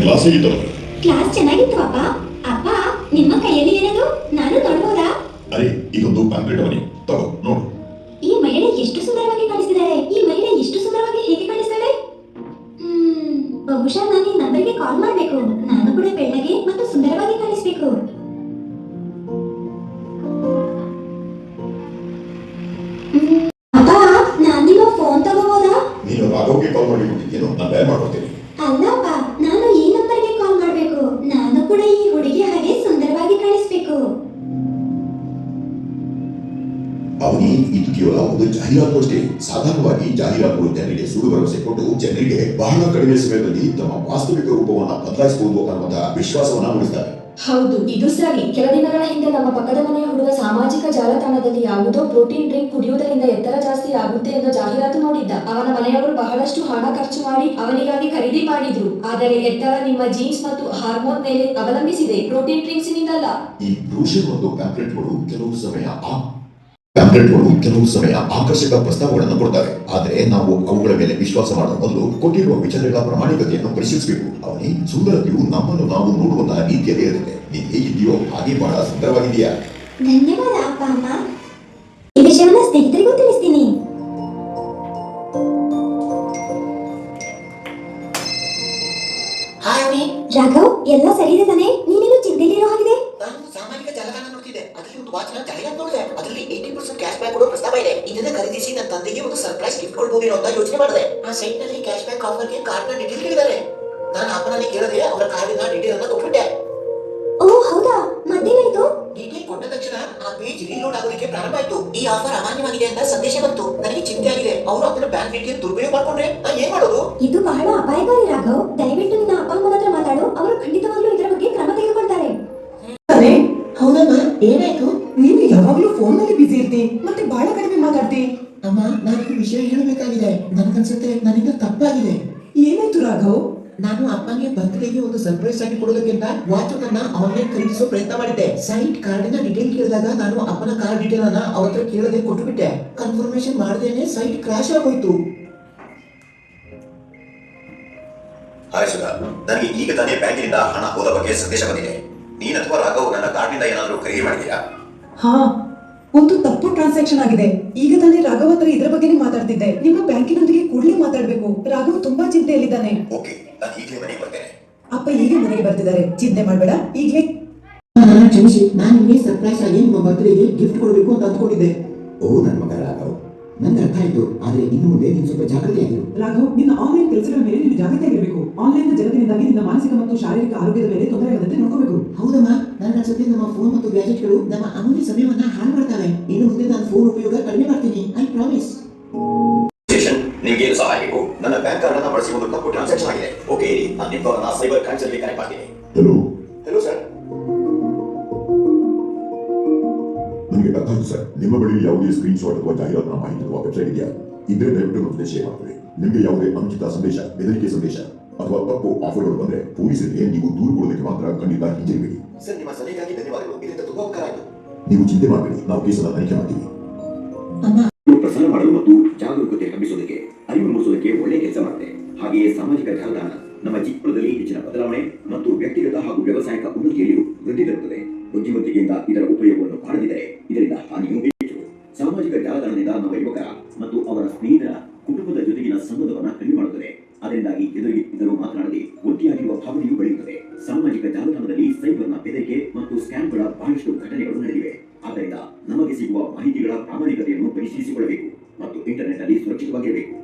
Class ಹೇಗಿತ್ತು? Class ಚೆನ್ನಾಗಿತ್ತು ಅಪ್ಪ. ಅಪ್ಪ, ನಿಮ್ಮ ಕೈಯಲ್ಲಿ ಏನದು? ನಾನು ನೋಡಬಹುದಾ? ಅರೆ, ಇದೊಂದು ಪ್ಯಾಂಪ್ಲೆಟ್ ಅವನಿ, ತಗೋ ನೋಡು. ಈ ಮಹಿಳೆ ಎಷ್ಟು ಸುಂದರವಾಗಿ ಕಾಣಿಸ್ತಿದ್ದಾಳೆ. ಈ ಮಹಿಳೆ ಎಷ್ಟು ಸುಂದರವಾಗಿ ಹೇಗೆ ಕಾಣಿಸ್ತಾಳೆ? ಬಹುಶಃ ನಾನು ಈ ನಂಬರ್ಗೆ ಕಾಲ್ ಮಾಡಬೇಕು. ನಾನು ಕೂಡ ಬೆಳ್ಳಗೆ ಮತ್ತು ಸುಂದರವಾಗಿ ಕಾಣಿಸ್ಬೇಕು. ಅಪ್ಪ, ನಾನು ನಿಮ್ಮ ಫೋನ್ ತಗೋಬಹುದಾ? ನೀನು ರಾಘವ್ಗೆ ಕಾಲ್ ಮಾಡಿ ಕೊಟ್ಟಿದ್ದೇನು? ನಾನು ಡಯಲ್ ಮಾಡ್ಕೊಡ್ತೀನಿ. ಅಲ್ಲಪ್ಪ, ನಾನು ಈ ನಂಬರ್ಗೆ ಕಾಲ್ ಮಾಡಬೇಕು. ನಾನು ಕೂಡ ಈ ಹುಡುಗಿ ಹಾಗೆ ಸುಂದರವಾಗಿ ಕಾಣಿಸ್ಬೇಕು. ಅವನಿ, ಇದು ಕೇವಲ ಒಂದು ಜಾಹೀರಾತು ಅಷ್ಟೇ. ಸಾಧಾರಣವಾಗಿ ಜಾಹೀರಾತುಗಳು ಜನರಿಗೆ ಸುಳ್ಳು ಭರವಸೆ ಕೊಟ್ಟು ಜನರಿಗೆ ಬಹಳ ಕಡಿಮೆ ಸಮಯದಲ್ಲಿ ತಮ್ಮ ವಾಸ್ತವಿಕ ರೂಪವನ್ನು ಬದಲಾಯಿಸಬಹುದು ಅನ್ನುವಂತಹ ವಿಶ್ವಾಸವನ್ನ ಮೂಡಿಸ್ತಾರೆ. ಹೌದು, ಇದು ಸರಿ. ಕೆಲ ದಿನಗಳ ಹಿಂದೆ ನಮ್ಮ ಪಕ್ಕದ ಮನೆಯ ಹುಡುಗ ಸಾಮಾಜಿಕ ಜಾಲತಾಣದಲ್ಲಿ ಯಾವುದೋ ಪ್ರೋಟೀನ್ ಡ್ರಿಂಕ್ ಕುಡಿಯುವುದರಿಂದ ಎತ್ತರ ಜಾಸ್ತಿ ಆಗುತ್ತೆ ಎಂದು ಜಾಹೀರಾತು ನೋಡಿದ್ದ. ಅವನ ಮನೆಯವರು ಬಹಳಷ್ಟು ಹಣ ಖರ್ಚು ಮಾಡಿ ಅವನಿಗಾಗಿ ಖರೀದಿ ಮಾಡಿದ್ರು. ಆದರೆ ಎತ್ತರ ನಿಮ್ಮ ಜೀನ್ಸ್ ಮತ್ತು ಹಾರ್ಮೋನ್ ಮೇಲೆ ಅವಲಂಬಿಸಿದೆ, ಪ್ರೋಟೀನ್ ಡ್ರಿಂಕ್ಸ್ ನಿಂದಲ್ಲ. ಈ ಬ್ರೋಷರ್ ಮತ್ತು ಪ್ಯಾಂಪ್ಲೆಟ್ಗಳು ಕೆಲವು ಸಮಯ ಆಕರ್ಷಕ ಪ್ರಸ್ತಾವಗಳನ್ನು ಕೊಡ್ತಾರೆ. ಆದರೆ ನಾವು ಅವುಗಳ ಮೇಲೆ ವಿಶ್ವಾಸ ಮಾಡುವ ಮೊದಲು ಕೊಟ್ಟಿರುವ ವಿಚಾರಗಳ ಪ್ರಾಮಾಣಿಕತೆಯನ್ನು ಪರಿಶೀಲಿಸಬೇಕು. ಅವನಿ, ಸುಂದರತೆಯು ನಮ್ಮನ್ನು ನಾವು ನೋಡುವಂತಹ ರೀತಿಯಲ್ಲೇ ಇರುತ್ತೆ. ನೀನು ಹೇಗಿದ್ದೀಯೋ ಹಾಗೆ ಬಹಳ ಸುಂದರವಾಗಿದೆಯಾ. ಧನ್ಯವಾದ ಅಪ್ಪ ಅಮ್ಮ. ಈ ವಿಷಯವನ್ನು ಸ್ನೇಹಿತರಿಗೂ ತಿಳಿಸ್ತೀನಿ. ರಾಘವ್, ಎಲ್ಲ ಸರಿ ಇದೆ ತಾನೆ? ನೀನೇನು ಚಿಂತೆಯಲ್ಲಿರೋ ಹಾಗಿದೆ? ನಾನು ಸಾಮಾಜಿಕ ಜಾಲತಾಣ ನೋಡ್ತಿದ್ದೆ. ಅದರಲ್ಲಿ ಒಂದು ವಾಚ್ ಜಾಹೀರಾತು ನೋಡಿದೆ. ಅದರಲ್ಲಿ 80% ಕ್ಯಾಶ್ ಬ್ಯಾಕ್ ಕೊಡೋ ಪ್ರಸ್ತಾವ ಇದೆ. ಇದನ್ನ ಖರೀದಿಸಿ ನನ್ನ ತಂದೆಗೆ ಒಂದು ಸರ್ಪ್ರೈಸ್ ಗಿಫ್ಟ್ ಕೊಡಬಹುದು ಅಂತ ಯೋಚನೆ ಮಾಡಿದೆ. ಆ ಸೈಟ್ ನಲ್ಲಿ ಕ್ಯಾಶ್ ಬ್ಯಾಕ್ ಆಫರ್ಗೆ ಕಾರ್ಡ್ ನ ಡೀಟೇಲ್ ಕೇಳಿದ್ದಾರೆ. ನಾನು ಅಪ್ಪನಲ್ಲಿ ಕೇಳದೆ ಅವರ ಕಾರ್ಡಿನ ಡೀಟೇಲ್ ಅನ್ನ ಕೊಟ್ಬಿಟ್ಟೆ. ಓ ಹೌದಾ? ಮತ್ತೇನಾಯ್ತು? ಡೀಟೇಲ್ ಕೊಟ್ಟ ತಕ್ಷಣ ಆ ಪೇಜ್ ರೀಲೋಡ್ ಆಗೋದಕ್ಕೆ ಪ್ರಾರಂಭ ಆಯ್ತು. ಈ ಆಫರ್ ಅಮಾನ್ಯವಾಗಿದೆ ಅಂತ ಸಂದೇಶ ಬಂತು. ನನಗೆ ಚಿಂತೆ ಆಗಿದೆ. ಅವರು ಅದನ್ನ ಬ್ಯಾಂಕ್ ಡೀಟೇಲ್ ದುರುಪಯೋಗ ಮಾಡ್ಕೊಂಡ್ರೆ ನಾನು ಏನ್ ಮಾಡೋದು? ಇದು ಬಹಳ ಅಪಾಯಕಾರಿ ರಾಘವ್. ದಯವಿಟ್ಟು ನಿನ್ನ ಅಪ್ಪ ಅಮ್ಮನ ಹತ್ರ ಮಾತಾಡು. ಅವರು ಖಂಡಿತವಾಗ್ಲೂ ಇದರ ಬಗ್ಗೆ ಕ್ರಮ ತೆಗೆದುಕೊಳ್ತಾರೆ. ಹೌದಮ್ಮ, ಏನಾಯ್ತು? ನೀನು ಯಾವಾಗ್ಲೂ ಫೋನ್ ನಲ್ಲಿ ಬಿಸಿ ಇರ್ತಿ, ಮತ್ತೆ ಬಹಳ ಕಡಿಮೆ ಮಾತಾಡ್ತಿ. ಅಮ್ಮ, ನಾನು ಈ ವಿಷಯ ಹೇಳಬೇಕಾಗಿದೆ. ನನ್ಗನ್ಸುತ್ತೆ ನನ್ನಿಂದ ತಪ್ಪಾಗಿದೆ. ಏನಾಯ್ತು ರಾಘವ್? ನಾನು ಅಪ್ಪನಿಗೆ ಬರ್ತ್ಡೇಗೆ ಒಂದು ಸರ್ಪ್ರೈಸ್ ಆಗಿ ಕೊಡೋದಕ್ಕಿಂತ ವಾಚ್ ಅನ್ನ ಆನ್ಲೈನ್ ಖರೀದಿಸೋ ಪ್ರಯತ್ನ ಮಾಡಿದ್ದೆ. ಸೈಟ್ ಕಾರ್ಡಿನ ಡೀಟೇಲ್ ಕೇಳಿದಾಗ ನಾನು ಅಪ್ಪನ ಕಾರ್ಡ್ ಡೀಟೇಲ್ ಅನ್ನ ಅವ್ರ ಹತ್ರ ಕೇಳದೆ ಕೊಟ್ಟುಬಿಟ್ಟೆ. ಕನ್ಫರ್ಮೇಶನ್ ಮಾಡದೇನೆ ಸೈಟ್ ಕ್ರಾಶ್ ಆಗೋಯ್ತು. ಹಾಯ್ ಸುಧಾ, ನನಗೆ ಈಗ ತಾನೇ ಬ್ಯಾಂಕಿನಿಂದ ಹಣ ಹೋದ ಬಗ್ಗೆ ಸಂದೇಶ ಬಂದಿದೆ. ನೀನ್ ಅಥವಾ ರಾಘವ್ ನನ್ನ ಕಾರ್ಡ್ನಿಂದ ಏನಾದರೂ ಖರೀದಿ ಮಾಡಿದ್ದೀರಾ? ಹಾ, ಒಂದು ತಪ್ಪು ಟ್ರಾನ್ಸಾಕ್ಷನ್ ಆಗಿದೆ. ಈಗ ತಾನೇ ರಾಘವ್ ಹತ್ರ ಇದ್ರ ಬಗ್ಗೆನೇ ಮಾತಾಡ್ತಿದ್ದೆ. ನಿಮ್ಮ ಬ್ಯಾಂಕಿನೊಂದಿಗೆ ಕೂಡಲೇ ಮಾತಾಡ್ಬೇಕು. ರಾಘವ್ ತುಂಬಾ ಚಿಂತೆಯಲ್ಲಿದ್ದಾನೆ. ಓಕೆ, ನಾನು ಈಗಲೇ ಮನೆಗೆ ಬರ್ತೇನೆ. ಅಪ್ಪ ಈಗ ಮನೆಗೆ ಬರ್ತಿದ್ದಾರೆ, ಚಿಂತೆ ಮಾಡ್ಬೇಡ. ಈಗಲೇ ಕ್ಷಮಿಸಿ, ನಾನು ನಿಮಗೆ ಸರ್ಪ್ರೈಸ್ ಆಗಿ ನಿಮ್ಮ ಬರ್ತ್ಡೇಗೆ ಗಿಫ್ಟ್ ಕೊಡಬೇಕು ಅಂತ ಅಂದ್ಕೊಂಡಿದ್ದೆ. ಓ ನನ್ನ ಮಗ ರಾಘವ್, ನನಗೆ ಅರ್ಥ ಆಯ್ತು. ಆದ್ರೆ ಇನ್ನು ಮುಂದೆ ನೀನು ಸ್ವಲ್ಪ ಜಾಗೃತಿಯಾಗಿರು. ರಾಘವ್, ನಿನ್ನ ಆನ್ಲೈನ್ ಕೆಲಸಗಳ ಮೇಲೆ ನೀನು ಜಾಗೃತಿಯಾಗಿರಬೇಕು. ಆನ್ಲೈನ್ ಜಗತ್ತಿನಿಂದಾಗಿ ನಿನ್ನ ಮಾನಸಿಕ ಮತ್ತು ಶಾರೀರಿಕ ಆರೋಗ್ಯದ ಮೇಲೆ ತೊಂದರೆಯಾಗದಂತೆ ನೋಡ್ಕೋಬೇಕು. ಹೌದಮ್ಮ, ನನಗನ್ಸುತ್ತೆ ನಮ್ಮ ಫೋನ್ ಮತ್ತು ಗ್ಯಾಜೆಟ್ಗಳು ನಮ್ಮ ಅಮೂಲ್ಯ ಸಮಯವನ್ನ ಹಾಳು ಮಾಡ್ತವೆ. ಇನ್ನು ಮುಂದೆ ನಾನು ಫೋನ್ ಉಪಯೋಗ ಕಡಿಮೆ ಮಾಡ್ತೀನಿ. I promise. ನಿಮಗೆ ಏನು ಸಹಾಯ ಬೇಕು? ನನ್ನ ಬ್ಯಾಂಕ್ ಕಾರ್ಡ್ ಅನ್ನು ಬಳಸಿ ಒಂದು ತಪ್ಪು ಟ್ರಾನ್ಸಾಕ್ಷನ್ ಆಗಿದೆ. ಓಕೆ, ನಾನು ನಿಮ್ಮವರನ್ನ ಸೈಬರ್ ಕ್ರೈಮ್ ಸೆಲ್ಗೆ ಕನೆಕ್ಟ್ ಮಾಡ್ತೀನಿ. Hello sir. ನನಗೆ ಅರ್ಥ ಆಯ್ತು ಸರ್. ನಿಮ್ಮ ಬಳಿ ಯಾವುದೇ ಸ್ಕ್ರೀನ್ ಶಾಟ್ ಅಥವಾ ಜಾಹೀರಾತಿನ ಮಾಹಿತಿ ಅಥವಾ ವೆಬ್ಸೈಟ್ ಇದೆಯಾ? ಇದ್ರೆ ದಯವಿಟ್ಟು ನಮಗೆ ಶೇರ್ ಮಾಡ್ತೀವಿ. ನಿಮಗೆ ಯಾವುದೇ ಅನುಚಿತ ಸಂದೇಶ, ಬೆದರಿಕೆ ಸಂದೇಶ ಅಥವಾ ತಪ್ಪು ಆಫರ್ಗಳು ಬಂದ್ರೆ ಪೊಲೀಸರಿಗೆ ನೀವು ದೂರು ಕೊಡೋದಕ್ಕೆ ಮಾತ್ರ ಖಂಡಿತ ಹಿಂಜರಿಬೇಡಿ. ಸರ್, ನಿಮ್ಮ ಸಲಹೆಗಾಗಿ ಧನ್ಯವಾದಗಳು. ಇದರಿಂದ ತುಂಬಾ ಉಪಕಾರ ಆಯಿತು. ನೀವು ಚಿಂತೆ ಮಾಡಬೇಡಿ, ನಾವು ಕೇಸನ್ನು ತನಿಖೆ ಮಾಡ್ತೀವಿ. ಪ್ರಸಾರ ಮಾಡಲು ಮತ್ತು ಜಾಗರೂಕತೆ ಹಬ್ಬಿಸೋದಕ್ಕೆ, ಅರಿವು ಮೂಡಿಸೋದಕ್ಕೆ ಒಳ್ಳೆ ಕೆಲಸ ಮಾಡುತ್ತೆ. ಹಾಗೆಯೇ ಸಾಮಾಜಿಕ ಜಾಲತಾಣ ನಮ್ಮ ಜೀವನದಲ್ಲಿ ಹೆಚ್ಚಿನ ಬದಲಾವಣೆ ಮತ್ತು ವ್ಯಕ್ತಿಗತ ಹಾಗೂ ವ್ಯವಸಾಯಿಕ ಉನ್ನತಿಯಲ್ಲಿಯೂ ವೃದ್ಧಿ ತರುತ್ತದೆ. ಬುದ್ಧಿವಂತಿಕೆಯಿಂದ ಇದರ ಉಪಯೋಗವನ್ನು ಮಾಡದಿದ್ದರೆ ಇದರಿಂದ ಹಾನಿಯೂ ಹೆಚ್ಚು. ಸಾಮಾಜಿಕ ಜಾಲತಾಣದಿಂದ ನಮ್ಮ ಯುವಕರ ಮತ್ತು ಅವರ ಸ್ನೇಹಿತರ ಕುಟುಂಬದ ಜೊತೆಗಿನ ಸಂಬಂಧವನ್ನು ಕಡಿಮೆ ಮಾಡುತ್ತದೆ. ಅದರಿಂದಾಗಿ ಎದುರು ಮಾತನಾಡದೆ ಒಂಟಿಯಾಗಿರುವ ಭಾವನೆಯೂ ಬೆಳೆಯುತ್ತದೆ. ಸಾಮಾಜಿಕ ಜಾಲತಾಣದಲ್ಲಿ ಸೈಬರ್ನ ಬೆದರಿಕೆ ಮತ್ತು ಸ್ಕ್ಯಾಮ್ಗಳ ಬಹಳಷ್ಟು ಘಟನೆಗಳು ನಡೆದಿವೆ. ಆದ್ದರಿಂದ ನಮಗೆ ಸಿಗುವ ಮಾಹಿತಿಗಳ ಪ್ರಾಮಾಣಿಕತೆಯನ್ನು ಪರಿಶೀಲಿಸಿಕೊಳ್ಳಬೇಕು ಮತ್ತು ಇಂಟರ್ನೆಟ್ ನಲ್ಲಿ ಸುರಕ್ಷಿತವಾಗಿರಬೇಕು.